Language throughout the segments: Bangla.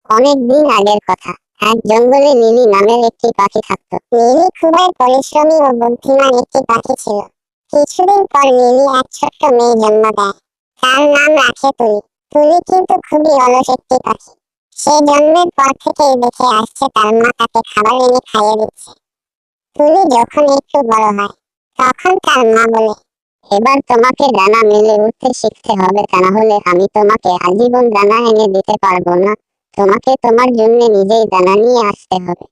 অনেক দিন আগের কথা। এক জঙ্গলে লিলি নামের একটি পাখি থাকত। লিলি খুবই পরিশ্রমী ও বুদ্ধিমান একটি পাখি ছিল। কিছুদিন পর লিলি এক ছোট্ট মেয়ে জন্ম দেয়। তার নাম রাখে তুলি। তুলি কিন্তু খুবই অলস একটি পাখি। সে জন্মের পর থেকেই দেখে আসছে তার মা তাকে খাবার এনে খাইয়ে দিচ্ছে। তুলি যখন একটু বড় হয়, তখন তার মা বলে, এবার তোমাকে ডানা মেলে উঠতে শিখতে হবে, তা না হলে আমি তোমাকে আজীবন ডানা এনে দিতে পারবো না। তোমাকে তোমার জন্য নিজেই দানা নিয়ে আসতে হবে।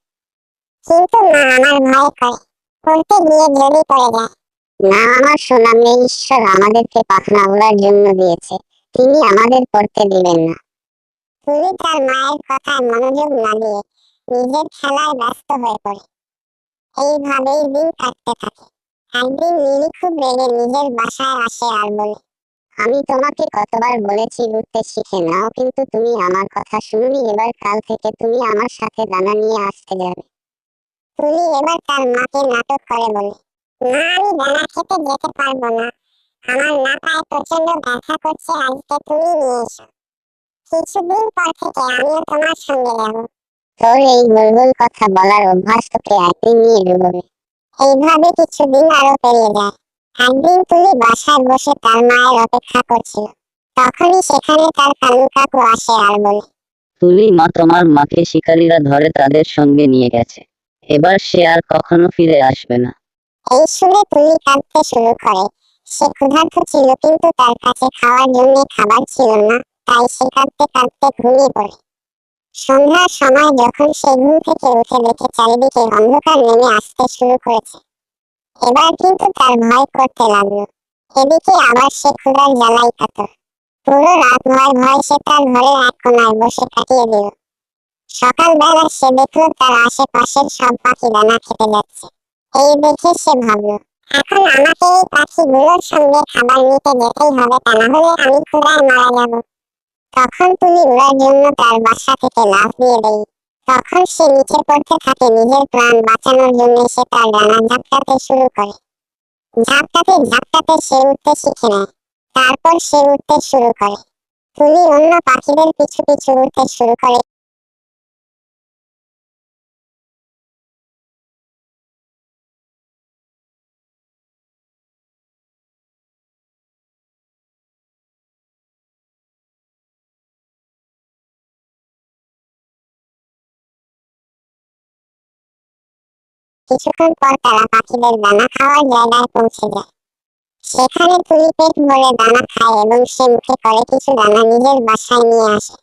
কিন্তু মা, আমার ভয় করে, পড়তে গিয়ে যদি পড়ে যায়। না আমার সোনা মেয়ে, ঈশ্বর আমাদেরকে পাখনা ওড়ার জন্য দিয়েছে, তিনি আমাদের পড়তে দিবেন না। তুলি তার মায়ের কথায় মনোযোগ না দিয়ে নিজের খেলায় ব্যস্ত হয়ে পড়ে। এইভাবেই দিন কাটতে থাকে। একদিন লিলি খুব রেগে নিজের বাসায় আসে আর বলে, আমি তোমাকে কতবার বলেছি উঠতে শিখে নাও, কিন্তু তুমি আমার কথা শুনুনি। এবার কাল থেকে তুমি আমার সাথে দানা নিয়ে আসতে যাবে। তুলি এবার তার মাকে নাটক করে বলে, না আমি দানা খেতে যেতে পারবো না, আমার না পায়ে প্রচন্ড ব্যথা করছে, আজকে তুমি নিয়ে এসো। কিছুদিন পর থেকে আমিও তোমার সঙ্গে যাব। তোর এই গোলগোল কথা বলার অভ্যাস তোকে একদিন নিয়ে ডুববে। এইভাবে কিছুদিন আরো পেরিয়ে যায়। একদিন তুলি বাসায় বসে তার মায়ের অপেক্ষা করছিল। তখনই সেখানে তার কালু কাকু আসে আর বলে, তুলি মা, তোমার মাকে শিকারীরা ধরে তাদের সঙ্গে নিয়ে গেছে, এবার সে আর কখনো ফিরে আসবে না। এই শুনে তুলি কাঁদতে শুরু করে। সে ক্ষুধার্ত ছিল, কিন্তু তার কাছে খাওয়ার জন্য খাবার ছিল না, তাই সে কাঁদতে কাঁদতে ঘুমিয়ে পড়ে। সন্ধ্যার সময় যখন সে ঘুম থেকে উঠে দেখে চারিদিকে অন্ধকার নেমে আসতে শুরু করেছে, এবার কিন্তু তার ভয় করতে লাগলো। এদিকে আবার সে ক্ষুধার জ্বালাই কাতর। পুরো রাত ভয় সে তার ঘরের এক কোনায় বসে কাটিয়ে দিল। সকালবেলা সে দেখলো তার আশেপাশের সব পাখি দানা খেতে যাচ্ছে। এই দেখে সে ভাবলো, এখন আমাকে এই পাখিগুলোর সঙ্গে খাবার নিতে যেতেই হবে, তা না হলে আমি ক্ষুধায় মারা যাব। তখন তুলি উড়ার জন্য তার বাসা থেকে লাফ দিয়ে দেয়। তখন সে নিচে পড়তে থাকে। নিজের প্রাণ বাঁচানোর জন্য সে তার ডানা ঝাপটাতে শুরু করে। ঝাপটাতে সে উঠতে শিখে নেয়। তারপর সে উঠতে শুরু করে। তুলি অন্য পাখিদের পিছু পিছু উঠতে শুরু করে। কিছুক্ষণ পর তারা পাখিদের দানা খাওয়ার জায়গায় পৌঁছে যায়। সেখানে তুলি পেট ভরে দানা খায় এবং সে মুখে করে কিছু দানা নিজের বাসায় নিয়ে আসে।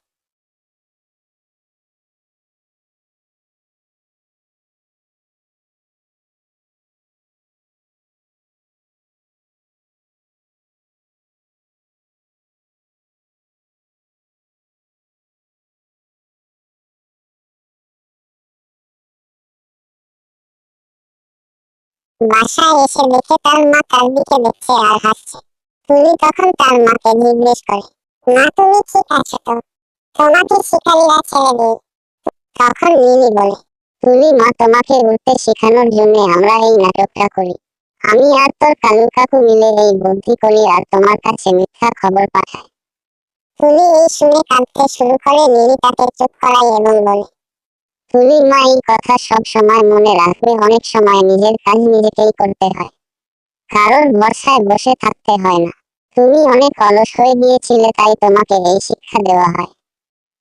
বাসায় এসে দেখে তার মা তার দিকে দেখছে আর হাসছে। তুলি তখন তার মাকে জিজ্ঞেস করে, মা তুমি ঠিক আছো তো? তোমাকে শিকারীরা ছেড়ে দিই? তখন লিলি বলে, তুলি মা, তোমাকে উঠতে শেখানোর জন্য আমরা এই নাটকটা করি। আমি আর তোর কালু কাকু মিলে এই বুদ্ধি করি আর তোমার কাছে মিথ্যা খবর পাঠাই। তুলি এই শুনে কাঁদতে শুরু করে। লিলি তাকে চুপ করায় এবং বলে, তুলি মা, এই কথা সব সময় মনে রাখবে, অনেক সময় নিজের কাজ নিজেকেই করতে হয়, কারোর ভরসায় বসে থাকতে হয় না। তুমি অনেক অলস হয়ে গিয়েছিলে, তাই তোমাকে এই শিক্ষা দেওয়া হয়।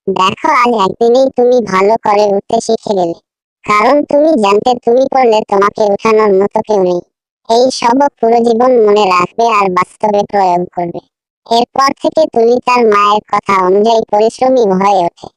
দেখো, আজ একদিনেই তুমি ভালো করে উঠতে শিখে গেলে, কারণ তুমি জানতে তুমি করলে তোমাকে উঠানোর মতো কেউ নেই। এই সবক পুরো জীবন মনে রাখবে আর বাস্তবে প্রয়োগ করবে। এরপর থেকে তুলি তার মায়ের কথা অনুযায়ী পরিশ্রমী হয়ে ওঠে।